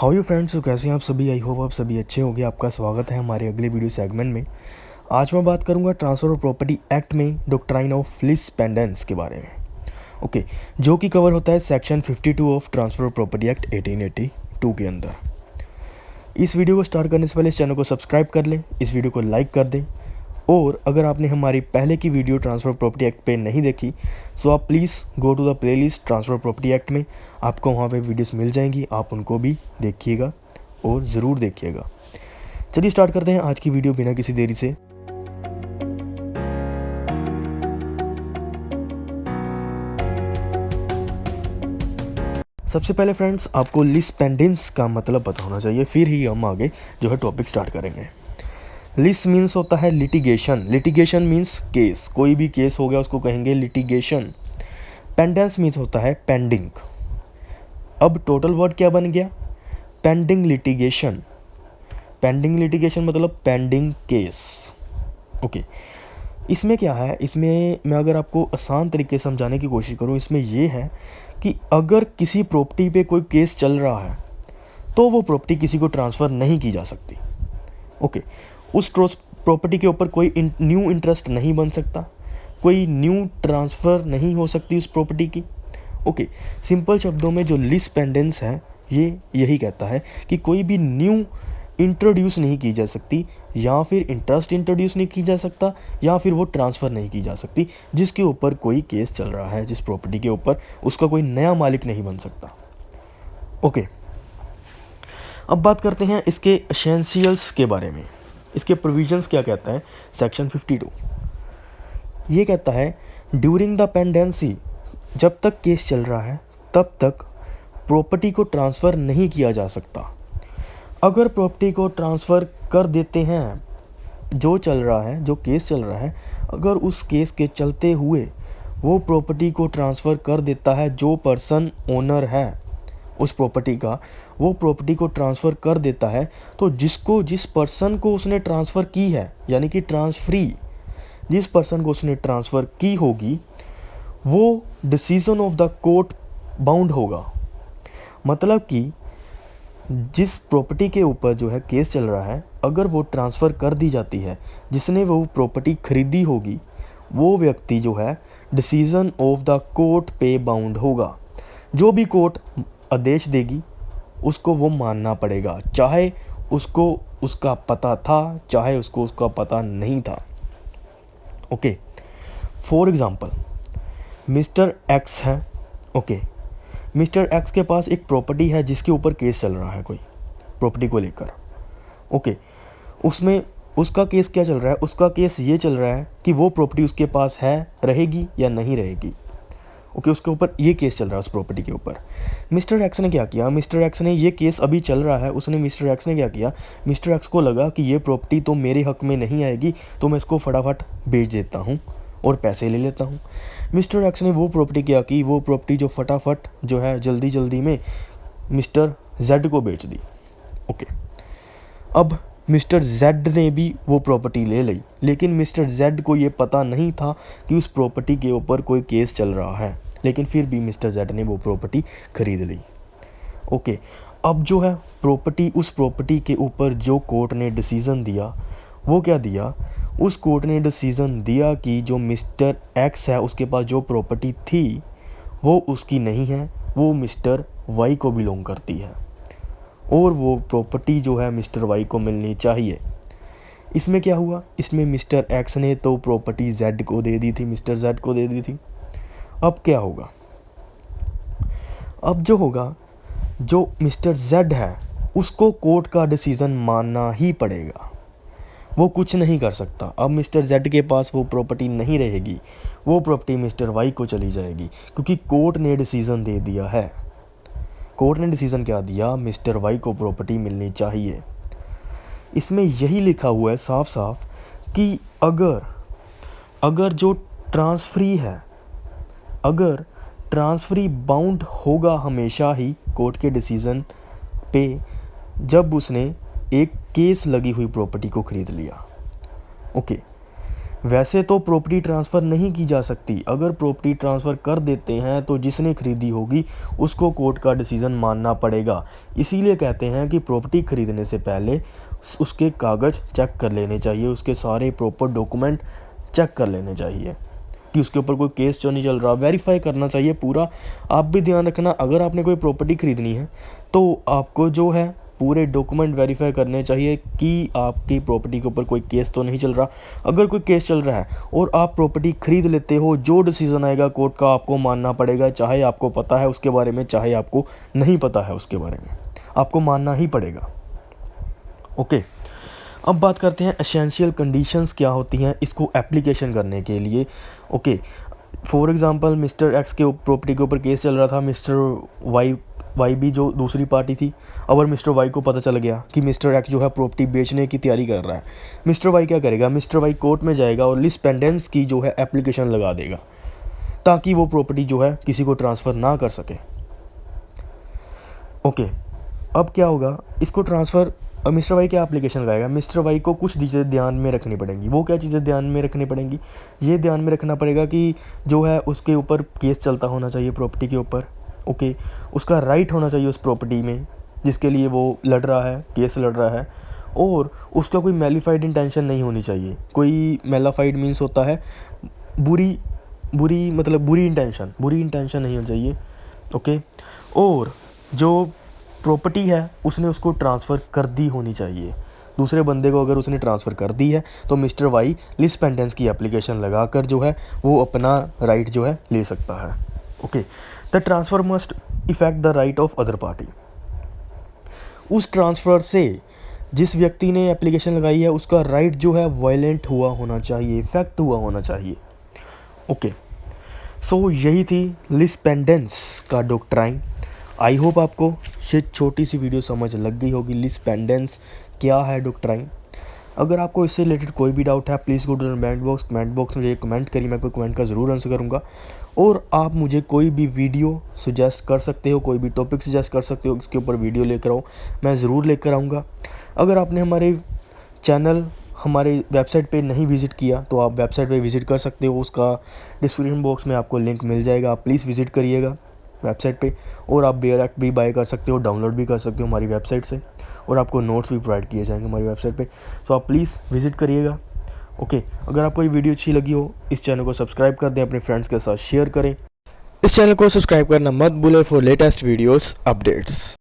How you friends, तो कैसे हैं आप सभी। आई होप आप सभी अच्छे होंगे। आपका स्वागत है हमारे अगले वीडियो सेगमेंट में। आज मैं बात करूंगा ट्रांसफ़र ऑफ प्रॉपर्टी एक्ट में डॉक्ट्राइन ऑफ लीज पेंडेंस के बारे में। ओके, जो कि कवर होता है section 52 of transfer of property act 1882 के अंदर। इस वीडियो को स्टार्ट करने से पहले इस चैनल को सब्सक्राइब कर लें, इस वीडियो को लाइक कर दें, और अगर आपने हमारी पहले की वीडियो ट्रांसफ़र प्रॉपर्टी एक्ट पे नहीं देखी सो आप please go to the playlist transfer property act में। आपको वहाँ पे वीडियोस मिल जाएंगी, आप उनको भी देखिएगा और ज़रूर देखिएगा। चलिए स्टार्ट करते हैं आज की वीडियो बिना किसी देरी से। सबसे पहले फ्रेंड्स, आपको लीज पेंडेंस का मतलब पता होना चाहिए, फिर ही हम आगे जो है टॉपिक स्टार्ट करेंगे। लीज मीन्स होता है लिटिगेशन। लिटिगेशन मीन्स केस, कोई भी केस हो गया उसको कहेंगे लिटिगेशन। पेंडेंस मीन्स होता है पेंडिंग। अब टोटल वर्ड क्या बन गया? Pending litigation. पेंडिंग लिटिगेशन मतलब पेंडिंग केस। ओके, इसमें क्या है, इसमें मैं अगर आपको आसान तरीके से समझाने की कोशिश करूं, इसमें यह है कि अगर किसी प्रॉपर्टी पे कोई केस चल रहा है तो वो प्रॉपर्टी किसी को ट्रांसफ़र नहीं की जा सकती। ओके, उस प्रॉपर्टी के ऊपर कोई न्यू इंटरेस्ट नहीं बन सकता, कोई न्यू ट्रांसफ़र नहीं हो सकती उस प्रॉपर्टी की। ओके, सिंपल शब्दों में जो लीज पेंडेंस है ये यही कहता है कि कोई भी न्यू इंट्रोड्यूस नहीं की जा सकती, या फिर इंटरेस्ट इंट्रोड्यूस नहीं की जा सकता, या फिर वो ट्रांसफ़र नहीं की जा सकती जिसके ऊपर कोई केस चल रहा है, जिस प्रॉपर्टी के ऊपर उसका कोई नया मालिक नहीं बन सकता। ओके, अब बात करते हैं इसके एसेंशियल्स के बारे में। इसके प्रोविजंस क्या कहता है? सेक्शन 52 ये कहता है ड्यूरिंग द पेंडेंसी, जब तक केस चल रहा है तब तक प्रॉपर्टी को ट्रांसफ़र नहीं किया जा सकता। अगर प्रॉपर्टी को ट्रांसफ़र कर देते हैं, जो चल रहा है, जो केस चल रहा है, अगर उस केस के चलते हुए वो प्रॉपर्टी को ट्रांसफ़र कर देता है, जो पर्सन ओनर है उस प्रॉपर्टी का, वो प्रॉपर्टी को ट्रांसफ़र कर देता है, तो जिस पर्सन को उसने ट्रांसफ़र की है, यानी कि ट्रांसफरी जिस पर्सन को उसने ट्रांसफ़र की होगी, वो decision of the court bound होगा। मतलब कि जिस प्रॉपर्टी के ऊपर जो है केस चल रहा है, अगर वो ट्रांसफ़र कर दी जाती है, जिसने वो प्रॉपर्टी खरीदी होगी, वो व्यक्ति जो है डिसीजन ऑफ द कोर्ट पे बाउंड होगा। जो भी कोर्ट आदेश देगी उसको वो मानना पड़ेगा, चाहे उसको उसका पता था, चाहे उसको उसका पता नहीं था। Okay, for example mister x है। ओके, मिस्टर एक्स के पास एक प्रॉपर्टी है जिसके ऊपर केस चल रहा है, कोई प्रॉपर्टी को लेकर। ओके, उसमें उसका केस क्या चल रहा है? उसका केस ये चल रहा है कि वो प्रॉपर्टी उसके पास है, रहेगी या नहीं रहेगी। ओके, उसके ऊपर ये केस चल रहा है, उस प्रॉपर्टी के ऊपर। मिस्टर एक्स ने क्या किया? मिस्टर एक्स ने, ये केस अभी चल रहा है, मिस्टर एक्स ने क्या किया? मिस्टर एक्स को लगा कि ये प्रॉपर्टी तो मेरे हक में नहीं आएगी, तो मैं इसको फटाफट बेच देता हूँ और पैसे ले लेता हूँ। मिस्टर एक्स ने वो प्रॉपर्टी क्या की? वो प्रॉपर्टी जो फटाफट जो है जल्दी जल्दी में मिस्टर जेड को बेच दी। ओके, अब मिस्टर जेड ने भी वो प्रॉपर्टी ले ली, लेकिन मिस्टर जेड को ये पता नहीं था कि उस प्रॉपर्टी के ऊपर कोई केस चल रहा है, लेकिन फिर भी मिस्टर जेड ने वो प्रॉपर्टी खरीद ली। ओके, अब जो है प्रॉपर्टी, उस प्रॉपर्टी के ऊपर जो कोर्ट ने डिसीजन दिया, वो क्या दिया? उस कोर्ट ने डिसीजन दिया कि जो मिस्टर एक्स है उसके पास जो प्रॉपर्टी थी वो उसकी नहीं है, वो मिस्टर वाई को बिलोंग करती है, और वो प्रॉपर्टी जो है मिस्टर वाई को मिलनी चाहिए। इसमें क्या हुआ? इसमें मिस्टर एक्स ने तो प्रॉपर्टी जेड को दे दी थी, मिस्टर जेड को दे दी थी। अब क्या होगा? अब जो होगा, जो मिस्टर जेड है उसको कोर्ट का डिसीजन मानना ही पड़ेगा, वो कुछ नहीं कर सकता। अब मिस्टर जेड के पास वो प्रॉपर्टी नहीं रहेगी, वो प्रॉपर्टी मिस्टर वाई को चली जाएगी, क्योंकि कोर्ट ने डिसीजन दे दिया है। कोर्ट ने डिसीजन क्या दिया? मिस्टर वाई को प्रॉपर्टी मिलनी चाहिए। इसमें यही लिखा हुआ है साफ साफ कि अगर जो ट्रांसफरी है, अगर ट्रांसफरी बाउंड होगा हमेशा ही कोर्ट के डिसीजन पे, जब उसने एक केस लगी हुई प्रॉपर्टी को खरीद लिया। ओके, वैसे तो प्रॉपर्टी ट्रांसफ़र नहीं की जा सकती, अगर प्रॉपर्टी ट्रांसफ़र कर देते हैं तो जिसने खरीदी होगी उसको कोर्ट का डिसीज़न मानना पड़ेगा। इसीलिए कहते हैं कि प्रॉपर्टी खरीदने से पहले उसके कागज़ चेक कर लेने चाहिए, उसके सारे प्रॉपर डॉक्यूमेंट चेक कर लेने चाहिए कि उसके ऊपर कोई केस तो नहीं चल रहा, वेरीफाई करना चाहिए पूरा। आप भी ध्यान रखना, अगर आपने कोई प्रॉपर्टी खरीदनी है तो आपको जो है पूरे डॉक्यूमेंट वेरीफाई करने चाहिए कि आपकी प्रॉपर्टी के ऊपर कोई केस तो नहीं चल रहा। अगर कोई केस चल रहा है और आप प्रॉपर्टी खरीद लेते हो, जो डिसीज़न आएगा कोर्ट का आपको मानना पड़ेगा, चाहे आपको पता है उसके बारे में, चाहे आपको नहीं पता है उसके बारे में, आपको मानना ही पड़ेगा। ओके, अब बात करते हैं एसेंशियल कंडीशंस क्या होती हैं इसको एप्लीकेशन करने के लिए। Okay, for example mister x के प्रॉपर्टी के ऊपर केस चल रहा था, मिस्टर वाई भी जो दूसरी पार्टी थी। अगर मिस्टर वाई को पता चल गया कि मिस्टर एक्स जो है प्रॉपर्टी बेचने की तैयारी कर रहा है, मिस्टर वाई क्या करेगा, मिस्टर वाई कोर्ट में जाएगा और लिस्ट पेंडेंस की जो है एप्लीकेशन लगा देगा ताकि वो प्रॉपर्टी जो है किसी को ट्रांसफ़र ना कर सके। ओके, अब क्या होगा, इसको ट्रांसफ़र मिस्टर वाई क्या एप्लीकेशन लगाएगा, मिस्टर वाई को कुछ चीज़ें ध्यान में रखनी पड़ेंगी। वो क्या चीज़ें ध्यान में रखनी पड़ेंगी, ये ध्यान में रखना पड़ेगा कि जो है उसके ऊपर केस चलता होना चाहिए प्रॉपर्टी के ऊपर। ओके, उसका राइट होना चाहिए उस प्रॉपर्टी में जिसके लिए वो लड़ रहा है, केस लड़ रहा है, और उसका कोई मैलिफाइड इंटेंशन नहीं होनी चाहिए। कोई मैलिफाइड मीन्स होता है बुरी इंटेंशन नहीं होनी चाहिए। ओके, और जो प्रॉपर्टी है उसने उसको ट्रांसफ़र कर दी होनी चाहिए दूसरे बंदे को। अगर उसने ट्रांसफ़र कर दी है तो मिस्टर वाई लिस्ट पेंडेंस की एप्लीकेशन लगाकर जो है वो अपना राइट जो है ले सकता है। Okay, the transfer must effect the right of other party. उस ट्रांसफ़र से जिस व्यक्ति ने एप्लीकेशन लगाई है उसका राइट जो है वायलेंट हुआ होना चाहिए, इफेक्ट हुआ होना चाहिए। ओके, सो यही थी लिस्ट पेंडेंस का डॉक्ट्राइन। आई होप आपको ये छोटी सी वीडियो समझ लग गई होगी लिस्ट पेंडेंस क्या है, डॉक्ट्राइन। अगर आपको इससे रिलेटेड कोई भी डाउट है please go to comment box में कमेंट करिए, मैं कोई कमेंट का ज़रूर आंसर करूँगा। और आप मुझे कोई भी वीडियो सुजेस्ट कर सकते हो, कोई भी टॉपिक सुजेस्ट कर सकते हो, इसके ऊपर वीडियो लेकर आओ, मैं ज़रूर लेकर आऊँगा। अगर आपने हमारे चैनल हमारे वेबसाइट पे नहीं विज़िट किया तो आप वेबसाइट पे विज़िट कर सकते हो, उसका डिस्क्रिप्शन बॉक्स में आपको लिंक मिल जाएगा, आप प्लीज़ विज़िट करिएगा वेबसाइट पे। और आप डायरेक्ट भी बाय कर सकते हो, डाउनलोड भी कर सकते हो हमारी वेबसाइट से, और आपको नोट्स भी प्रोवाइड किए जाएंगे हमारी वेबसाइट पे। सो आप प्लीज़ विज़िट करिएगा। ओके, अगर आपको ये वीडियो अच्छी लगी हो इस चैनल को सब्सक्राइब कर दें, अपने फ्रेंड्स के साथ शेयर करें। इस चैनल को सब्सक्राइब करना मत भूलें फॉर लेटेस्ट वीडियोस अपडेट्स।